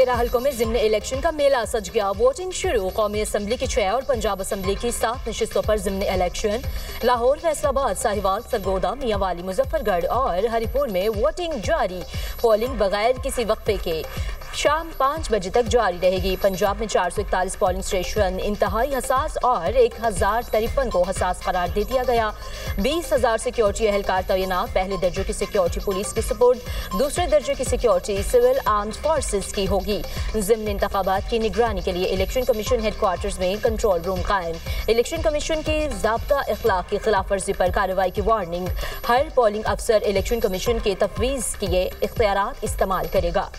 13 हल्कों में ज़िम्नी इलेक्शन का मेला सज गया। वोटिंग शुरू। कौमी असम्बली की 6 और पंजाब असम्बली की 7 नशिस्तों पर ज़िम्नी इलेक्शन। लाहौर, फैसलाबाद, साहिवाल, सरगोदा, मियांवाली, मुजफ्फरगढ़ और हरिपुर में वोटिंग जारी। पोलिंग बगैर किसी वक्फे के शाम 5 बजे तक जारी रहेगी। पंजाब में 441 पोलिंग स्टेशन इंतहाई हसास और 1053 को हसास करार दे दिया गया। 20,000 सिक्योरिटी एहलकार तैनात। पहले दर्जे की सिक्योरिटी पुलिस के सपोर्ट, दूसरे दर्जे की सिक्योरिटी सिविल आर्म्ड फोर्सेस की होगी। ज़िम्नी इंतखाबात की निगरानी के लिए इलेक्शन कमीशन हेडक्वार्टर्स में कंट्रोल रूम कायम। इलेक्शन कमीशन की ज़ाब्ता अखलाक की खिलाफ वर्जी पर कार्रवाई की वार्निंग। हर पोलिंग अफसर इलेक्शन कमीशन के तफवीज़ किए इख्तियारात इस्तेमाल करेगा।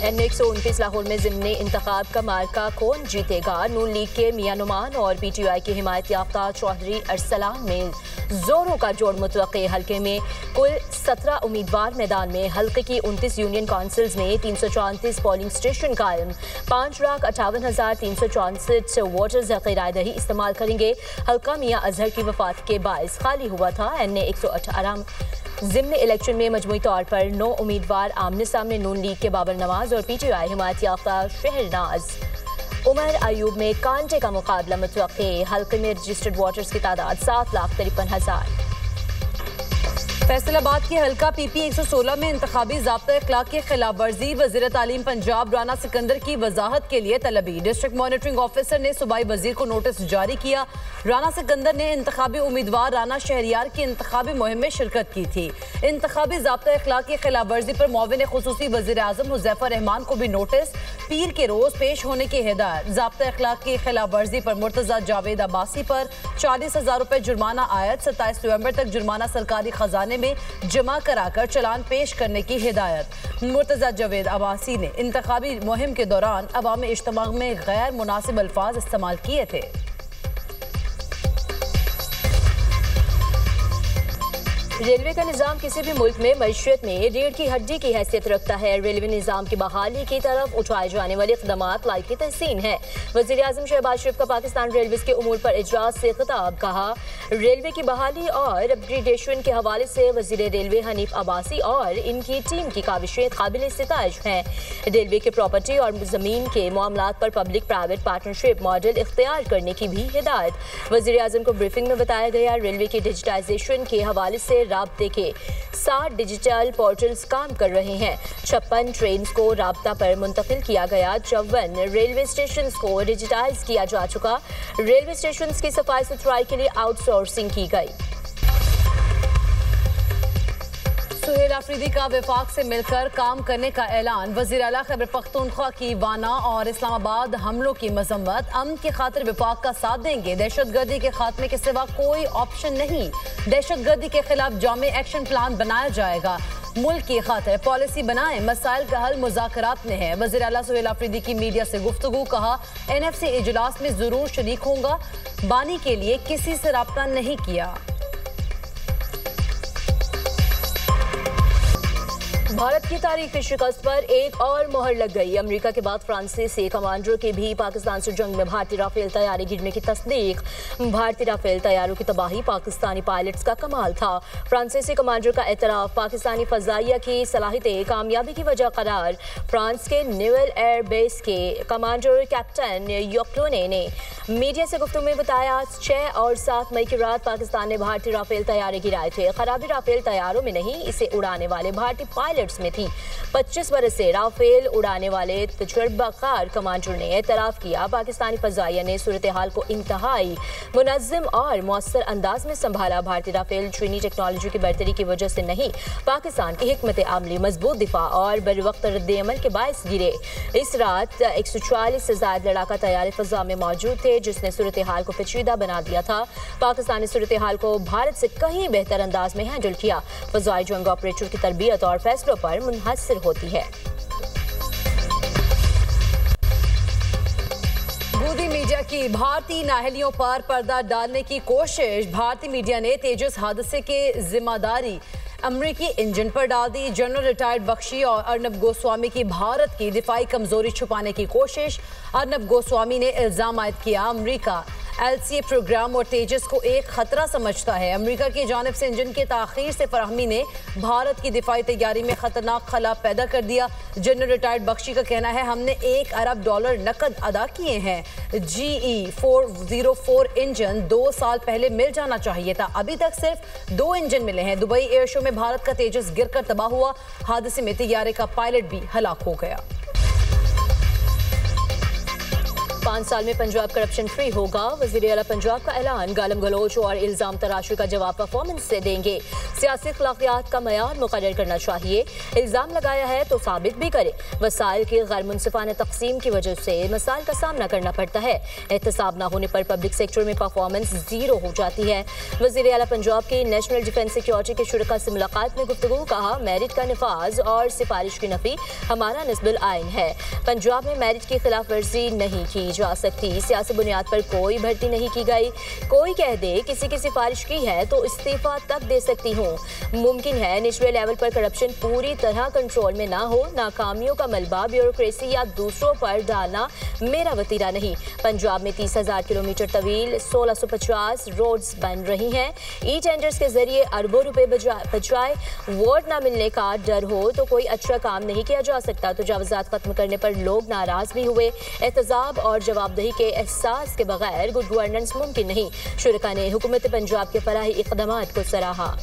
N129 लाहौर में ज़िम्नी इंतखाब का मार्का कौन जीतेगा? नून लीग के मियां नुमान और PTI की हिमायत याफ्ता चौधरी अरसलान में जोरों का जोड़ मुतवक्के। हल्के में कुल 17 उम्मीदवार मैदान में। हल्के की 29 यूनियन काउंसिल्स में 334 पोलिंग स्टेशन कायम। 5,58,364 वोटर्स क़रारदही इस्तेमाल करेंगे। हल्का मियां अजहर की वफात के बायस खाली हुआ था। NA118 ज़िम्नी इलेक्शन में मजमूई तौर पर 9 उम्मीदवार आमने सामने। नून लीग के बाबर नवाज और PTI हिमायत याफ्ता शहरनाज उमर अयूब में कांटे का मुकाबला मुतवक्के। हल्के में रजिस्टर्ड वोटर्स की तादाद 7,53,000। फैसलाबाद के हल्का PP 116 में इंतखाबी ज़ाब्ता अखलाक की खिलाफ वर्जी। वज़ीर तालीम पंजाब राना सिकंदर की वजाहत के लिए तलबी। डिस्ट्रिक्ट मॉनिटरिंग ऑफिसर ने सूबाई वजीर को नोटिस जारी किया। राना सिकंदर ने इंतखाबी उम्मीदवार राना शहरियार की इंतखाबी मुहिम में शिरकत की थी। इंतखाबी ज़ाब्ता अखलाक की खिलाफ वर्जी पर मुआविन खुसूसी वज़ीर आज़म हुज़ैफा रहमान को भी नोटिस। पीर के रोज़ पेश होने की हिदायत। ज़ाब्ता अखलाक की खिलाफ वर्जी पर मुर्तज़ा जावेद अब्बासी पर 40,000 रुपये जुर्माना आयत। 27 नवंबर तक जुर्माना सरकारी खजाने में जमा कराकर चलान पेश करने की हिदायत। मुर्तज़ा जावेद अब्बासी ने इंतखाबी मुहिम के दौरान अवामी इज्तिमा में गैर मुनासिब अल्फाज इस्तेमाल किए थे। रेलवे का निज़ाम किसी भी मुल्क में मईशत में रीढ़ की हड्डी की हैसियत रखता है। रेलवे निज़ाम की बहाली की तरफ उठाए जाने वाले इक़दामात लायक़ तहसीन है। वज़ीर आज़म शहबाज शरीफ का पाकिस्तान रेलवेज़ के उमूर पर इजलास से खिताब। कहा, रेलवे की बहाली और अपग्रेडेशन के हवाले से वज़ीर रेलवे हनीफ अब्बासी और इनकी टीम की काविशें काबिल सिताइश हैं। रेलवे के प्रॉपर्टी और ज़मीन के मामलात पर पब्लिक प्राइवेट पार्टनरशिप मॉडल इख्तियार करने की भी हिदायत। वज़ीर आज़म को ब्रीफिंग में बताया गया, रेलवे की डिजिटाइजेशन के हवाले से राब्ते के 60 डिजिटल पोर्टल्स काम कर रहे हैं। 56 ट्रेन को राब्ता पर मुंतकिल किया गया। 54 रेलवे स्टेशन को डिजिटाइज किया जा चुका। रेलवे स्टेशन की सफाई सुथराई के लिए आउटसोर्सिंग की गई। सुहेल आफरीदी का वफाक से मिलकर काम करने का ऐलान। वज़ीर आला खैबर पख्तूनख्वा की वाना और इस्लामाबाद हमलों की मजम्मत। अमन की खातिर वफाक का साथ देंगे। दहशतगर्दी के खात्मे के सिवा कोई ऑप्शन नहीं। दहशतगर्दी के खिलाफ जामे एक्शन प्लान बनाया जाएगा। मुल्क की खातिर पॉलिसी बनाएं। मसाइल का हल मुज़ाकरात में है। वज़ीर आला सुहेल आफरीदी की मीडिया से गुफ्तगू। कहा, NFC इजलास में जरूर शरीक होगा। बानी के लिए किसी से राब्ता नहीं किया। भारत की तारीखी शिकस्त पर एक और मोहर लग गई। अमेरिका के बाद फ्रांसीसी कमांडर की भी पाकिस्तान से जंग में भारतीय राफेल तैयारी गिरने की तस्दीक। भारतीय राफेल तैयारों की तबाही पाकिस्तानी पायलट्स का कमाल था। फ्रांसीसी कमांडर का एतराफ। पाकिस्तानी फजाइया की सलाहियतें कामयाबी की वजह करार। फ्रांस के नेवल एयर बेस के कमांडर कैप्टन योक्लोने ने मीडिया से गुफ्तगू में बताया, 6 और 7 मई की रात पाकिस्तान ने भारतीय राफेल तैयारे गिराए थे। खराबी राफेल तैयारों में नहीं, इसे उड़ाने वाले भारतीय पायलट्स में थी। 25 बरस से राफेल उड़ाने वाले तजुर्बाकार कमांडर ने एतराफ किया। पाकिस्तानी फजाइया ने सूरत हाल को इंतहाई मुनज़्ज़म और मौसर अंदाज में संभाला। भारतीय राफेल चीनी टेक्नोलॉजी की बरतरी की वजह से नहीं, पाकिस्तान की हिकमत आमली, मजबूत दिफा और बरवक्त रद्द-ए-अमल के बायस गिरे। इस रात 140 से ज्यादा लड़ाका तैयारे फजा में मौजूद थे, जिसने सूरत हाल को पेचीदा बना दिया था। पाकिस्तान ने सूरत हाल को भारत से कहीं बेहतर अंदाज में हैंडल किया। फजाई जंग ऑपरेटर की तरबियत और फैसलों पर मुनहसर होती है। सऊदी मीडिया की भारतीय नाहलियों पर पर्दा डालने की कोशिश। भारतीय मीडिया ने तेजस हादसे के जिम्मेदारी अमरीकी इंजन पर डाल दी। जनरल रिटायर्ड बख्शी और अर्नब गोस्वामी की भारत की दिफाई कमजोरी छुपाने की कोशिश। अर्नब गोस्वामी ने इल्जाम आयद किया, अमरीका LCA प्रोग्राम और तेजस को एक खतरा समझता है। अमेरिका की जानिब से इंजन के ताखीर से फराहमी ने भारत की दिफाई तैयारी में खतरनाक खला पैदा कर दिया। जनरल रिटायर्ड बख्शी का कहना है, हमने $1 अरब नकद अदा किए हैं। GE 404 इंजन 2 साल पहले मिल जाना चाहिए था, अभी तक सिर्फ 2 इंजन मिले हैं। दुबई एयर शो में भारत का तेजस गिरकर तबाह हुआ। हादसे में तैयारे का पायलट भी हलाक हो गया। 5 साल में पंजाब करप्शन फ्री होगा। वज़ीर आला पंजाब का ऐलान। गालम गलोच और इल्जाम तराशी का जवाब परफॉर्मेंस से देंगे। सियासी अखलाकियात का मयार मुकर्रर करना चाहिए। इल्जाम लगाया है तो साबित भी करे। वसाइल की गैर मुनसिफाना तकसीम की वजह से मसाइल का सामना करना पड़ता है। एहतसाब न होने पर पब्लिक सेक्टर में परफॉर्मेंस जीरो हो जाती है। वज़ीर आला पंजाब की नेशनल डिफेंस सिक्योरिटी के शुरका से मुलाकात में गुफ्तगू। कहा, मेरिट का निफाज और सिफारिश की नफी हमारा निस्बुल आइन है। पंजाब में मेरिट की खिलाफ वर्जी नहीं की जा सकती। सियासी बुनियाद पर कोई भर्ती नहीं की गई। कोई कह दे किसी की सिफारिश की है तो इस्तीफा तक दे सकती हूँ। मुमकिन है निचले लेवल पर करप्शन पूरी तरह कंट्रोल में ना हो। नाकामियों का मलबा ब्यूरोक्रेसी या दूसरों पर डालना मेरा वतीरा नहीं। पंजाब में 30,000 किलोमीटर तवील 1650 रोड्स बन रही हैं। ई टेंडर्स के जरिए अरबों रुपए बचाए। वोट ना मिलने का डर हो तो कोई अच्छा काम नहीं किया जा सकता। तजावुज़ात खत्म करने पर लोग नाराज भी हुए। एहतजाब और जवाबदेही के एहसास के बगैर गुड गवर्नेंस मुमकिन नहीं। शुरका ने हुकूमत पंजाब के फलाही इक़दामात को सराहा।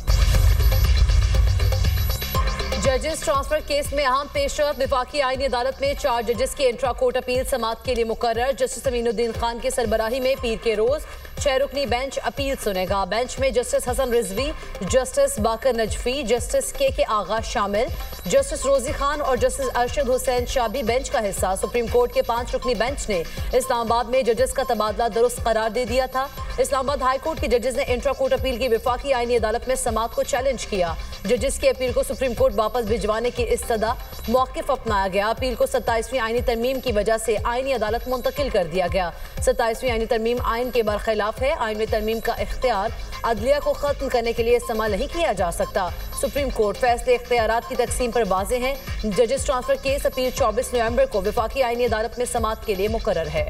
जजेस ट्रांसफर केस में अहम पेशरफ। वफाकी आईनी अदालत में 4 जजेस की इंट्रा कोर्ट अपील समाअत के लिए मुकर्रर। जस्टिस अमीनुद्दीन खान की सरबराही में पीर के रोज 6 रुकनी बेंच अपील सुनेगा। बेंच में जस्टिस हसन रिजवी, जस्टिस बाकर नजफी, जस्टिस के आगा शामिल। जस्टिस रोजी खान और जस्टिस अरशद हुसैन शाह भी बेंच का हिस्सा। सुप्रीम कोर्ट के 5 रुकनी बेंच ने इस्लामाबाद में जजेस का तबादला दुरुस्त करार दे दिया था। इस्लामाबाद हाई कोर्ट के जजेस ने इंट्रा कोर्ट अपील की वफाकी आईनी अदालत में समाअत को चैलेंज किया। जजेस की अपील को सुप्रीम कोर्ट वापस भिजवाने की इस्तदा मौक़िफ़ अपनाया गया। अपील को 27वीं आईनी तरमीम की वजह से आईनी अदालत मुंतकिल कर दिया गया। 27वीं आईनी तरमीम आइन के बरखिलाफ है। आइन में तरमीम का इख्तियार अदलिया को खत्म करने के लिए इस्तेमाल नहीं किया जा सकता। सुप्रीम कोर्ट फैसले इख्तियारात की तकसीम पर वाज़े हैं। जजेस ट्रांसफर केस अपील 24 नवंबर को वफाकी आईनी अदालत में समाअत के लिए मुकर्रर है।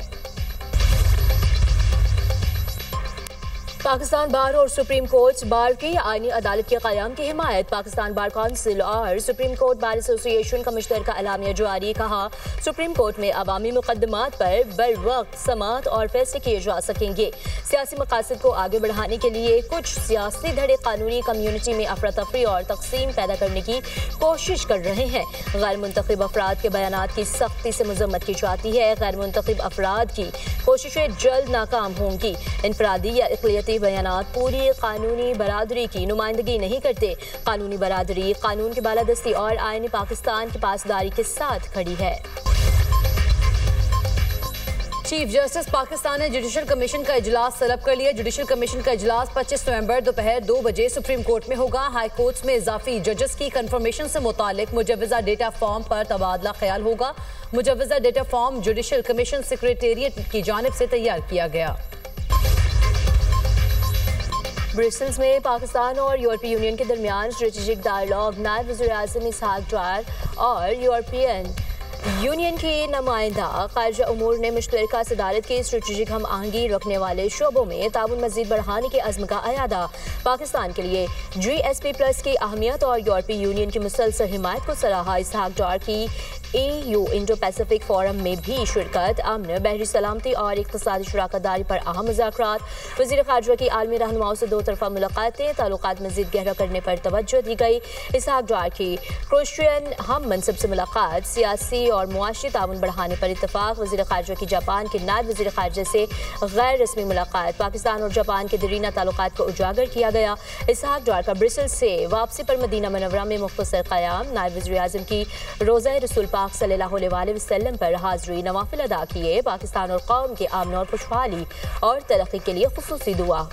पाकिस्तान बार और सुप्रीम कोर्ट बार की आईनी अदालत के क़याम की हिमायत। पाकिस्तान बार काउंसिल और सुप्रीम कोर्ट बार एसोसिएशन का मुश्तरका एलामिया जारी। कहा, सुप्रीम कोर्ट में अवामी मुकदमात पर बर वक्त समाअत और फैसले किए जा सकेंगे। सियासी मकासद को आगे बढ़ाने के लिए कुछ सियासी धड़े कानूनी कम्यूनिटी में अफरा तफरी और तकसीम पैदा करने की कोशिश कर रहे हैं। गैर मुंतखब अफराद के बयानात की सख्ती से मजम्मत की जाती है। गैर मुंतखब अफराद की कोशिशें जल्द नाकाम होंगी। इनफरादी या इक़लियती बयानात पूरी कानूनी बरादरी की नुमाइंदगी नहीं करते। कानूनी बरादरी कानून की बालादस्ती और आईनी पाकिस्तान की पासदारी के साथ खड़ी है। चीफ जस्टिस पाकिस्तान ने जुडिशल कमीशन का इजलास तलब कर लिया। जुडिशल कमीशन का इजलास 25 नवंबर दोपहर 2 बजे सुप्रीम कोर्ट में होगा। हाई कोर्ट्स में इजाफी जजेस की कंफर्मेशन से मुतालिक मुजव्वज़ा डेटा फॉर्म पर तबादला ख्याल होगा। मुजव्वज़ा data form judicial commission secretariat की जानिब से तैयार किया गया। ब्रिसल्स में पाकिस्तान और यूरोपीय यूनियन के दरमियान स्ट्रेटेजिक डायलॉग। नायब वज़ीर-ए-आज़म इसहाक डार और यूरोपियन यूनियन के नुमाइंदा ख़ारिजा उमूर ने मुश्तरका सदारत की स्ट्रेटेजिक हम आहंगी रखने वाले शोबों में ताउन मज़ीद बढ़ाने के अज़्म का अयादा। पाकिस्तान के लिए GSP+ की अहमियत और यूरोपीय यूनियन की मुसलसल हिमायत को सराहा। इसहाक डार की EU इंडो पैसिफिक फोरम में भी शिरकत। अमन, बहरी सलामती और इक़्तिसादी शराकतदारी पर अहम मुज़ाकरात। वज़ीर ख़ारिजा की आलमी रहनुमाओं से 2 तरफ़ा मुलाकातें। ताल्लुकात मज़ीद गहरा करने पर तवज्जो दी गई। इसहाक डार की क्रोएशियन हम मनसब से मुलाकात। सियासी और मुआशी ताउन बढ़ाने पर इत्तफाक। वज़ीर ख़ारिजा की जापान के नायब वज़ीर ख़ारिजा से गैर रस्मी मुलाकात। पाकिस्तान और जापान के दरीना ताल्लुकात को उजागर किया गया। इसहाक डार का ब्रिसल से वापसी पर मदीना मनव्वरा में मुख्तसर क़याम। नायब वज़ीर-ए-आज़म की रोज़ा रसूल पाक सल्लल्लाहु अलैहि वसल्लम पर हाज़री, नवाफिल अदा किए। पाकिस्तान और कौम के अमन और खुशहाली और तरक्की के लिए खुसूसी दुआ।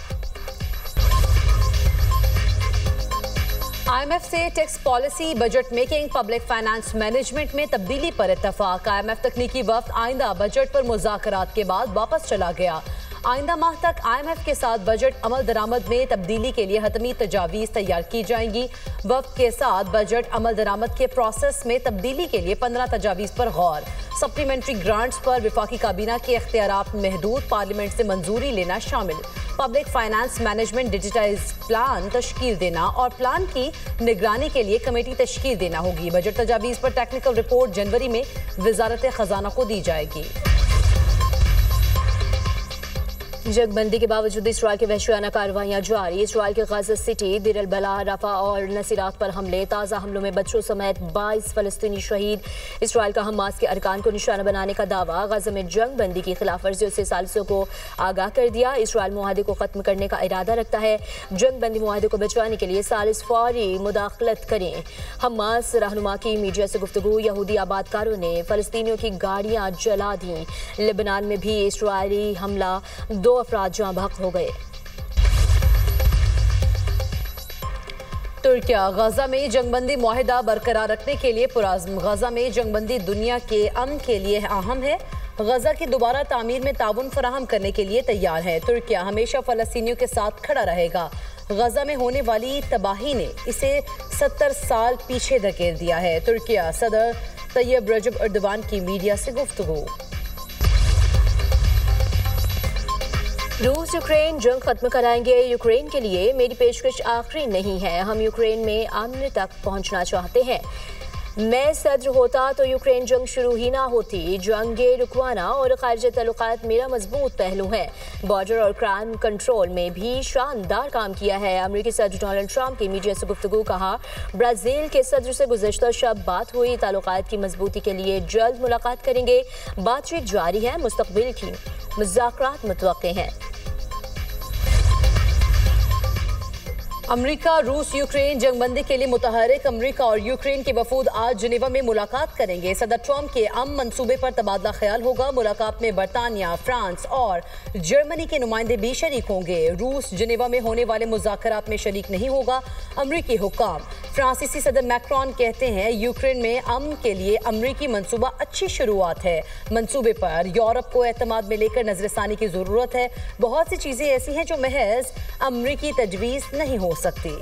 IMF से tax policy, budget making, public finance management में तब्दीली पर इत्तफाक। IMF तकनीकी वफ्द आइंदा बजट पर मुज़ाकरात के बाद वापस चला गया। आइंदा माह तक IMF के साथ बजट अमल दरामद में तब्दीली के लिए हतमी तजावीज़ तैयार की जाएंगी। वक्त के साथ बजट अमल दरामद के प्रोसेस में तब्दीली के लिए 15 तजावीज़ पर गौर। सप्लीमेंट्री ग्रांट्स पर विफाकी काबीना के इख्तियारात महदूद, पार्लियामेंट से मंजूरी लेना शामिल। Public finance management digitize plan तश्कील देना और प्लान की निगरानी के लिए कमेटी तश्कील देना होगी। बजट तजावीज़ पर टेक्निकल रिपोर्ट जनवरी में वजारत खजाना को दी जाएगी। जंगबंदी के बावजूद इसराइल की वहशियाना कार्रवाइयां जारी। इसराइल के गाजा सिटी, देर अल बला, रफा और नसीरात पर हमले। ताज़ा हमलों में बच्चों समेत 22 फलस्तीनी शहीद। इसराइल का हमास के अरकान को निशाना बनाने का दावा। गाजा में जंगबंदी की खिलाफ वर्जियों से सालिसों को आगाह कर दिया। इसराइल मुआहदे को खत्म करने का इरादा रखता है। जंगबंदी मुआहदे को बचाने के लिए सालिस फौरी मुदाखलत करें। हमास रहनुमा की मीडिया से गुफ्तगू। यहूदी आबादकारों ने फलस्तीनियों की गाड़ियां जला दी। लेबनान में भी इसराइली हमला, 2 अफराद जहां बहक हो गए। तुर्किया गजा में जंगबंदी मुआहिदा बरकरार रखने के लिए पुरअज़्म। गजा में जंगबंदी दुनिया के अमन के लिए अहम है। गजा की दोबारा तामीर में ताउन फराहम करने के लिए तैयार है। तुर्किया हमेशा फलस्तीनियों के साथ खड़ा रहेगा। गजा में होने वाली तबाही ने इसे 70 साल पीछे धकेल दिया है। तुर्किया सदर तैयब रजब एर्दोगान की मीडिया से गुफ्तगू। रूस यूक्रेन जंग खत्म कराएंगे। यूक्रेन के लिए मेरी पेशकश आखिरी नहीं है। हम यूक्रेन में अमन तक पहुंचना चाहते हैं। मैं सदर होता तो यूक्रेन जंग शुरू ही ना होती। जंगे रुकवाना और खारिजी तल्लुकात मेरा मजबूत पहलू है। बॉर्डर और क्राइम कंट्रोल में भी शानदार काम किया है। अमेरिकी सदर डोनाल्ड ट्रंप की मीडिया से गुफ्तगू। कहा, ब्राज़ील के सदर से गुज़श्ता शब बात हुई। ताल्लुकात की मजबूती के लिए जल्द मुलाकात करेंगे। बातचीत जारी है। मुस्तकबिल की मुज़ाकरात मुतवक्के हैं। अमेरिका रूस यूक्रेन जंगबंदी के लिए मुतहरिक। अमेरिका और यूक्रेन के वफूद आज जिनेवा में मुलाकात करेंगे। सदर ट्रंप के मंसूबे पर तबादला ख्याल होगा। मुलाकात में बरतानिया, फ्रांस और जर्मनी के नुमाइंदे भी शरीक होंगे। रूस जिनेवा में होने वाले मुज़ाकरात में शरीक नहीं होगा। अमेरिकी हुक्काम। फ्रांसीसी सदर मैक्रोन कहते हैं यूक्रेन में अमन के लिए अमेरिकी मंसूबा अच्छी शुरुआत है। मंसूबे पर यूरोप को एतमाद में लेकर नजरसानी की जरूरत है। बहुत सी चीजें ऐसी हैं जो महज अमेरिकी तजवीज़ नहीं हो सकती।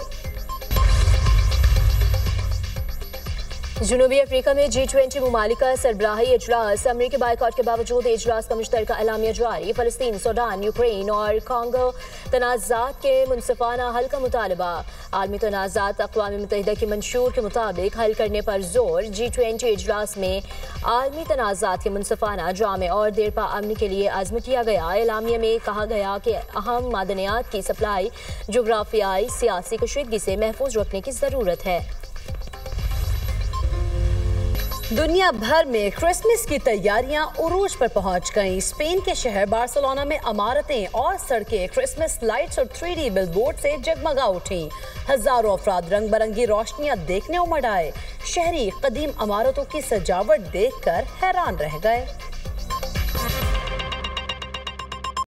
जनूबी अफ्रीका में G20 मुमालिक का सरबराही इजलास। अमेरिकी बाइकआउट के बावजूद इजलास का मुश्तरका एलामिया जारी। फलस्तीन, सूडान, यूक्रेन और कांगो तनाज़ात के मुनसिफाना हल का मुतालबा। आलमी तनाज़ात अक़वाम मुत्तहिदा के मंशूर के मुताबिक हल करने पर जोर। G20 इजलास में आलमी तनाज़ात के मुनसिफाना, जामे और देरपा अमन के लिए आज़म किया गया। एलामिया में कहा गया कि अहम मादनियात की सप्लाई जोग्राफियाई सियासी कशीदगी से महफूज रखने की ज़रूरत है। दुनिया भर में क्रिसमस की तैयारियां उरूज पर पहुंच गईं। स्पेन के शहर बार्सिलोना में इमारतें और सड़कें क्रिसमस लाइट्स और 3D बिलबोर्ड से जगमगा उठी। हजारों अफराद रंग बिरंगी रोशनियां देखने उमड़ आए। शहरी कदीम इमारतों की सजावट देखकर हैरान रह गए।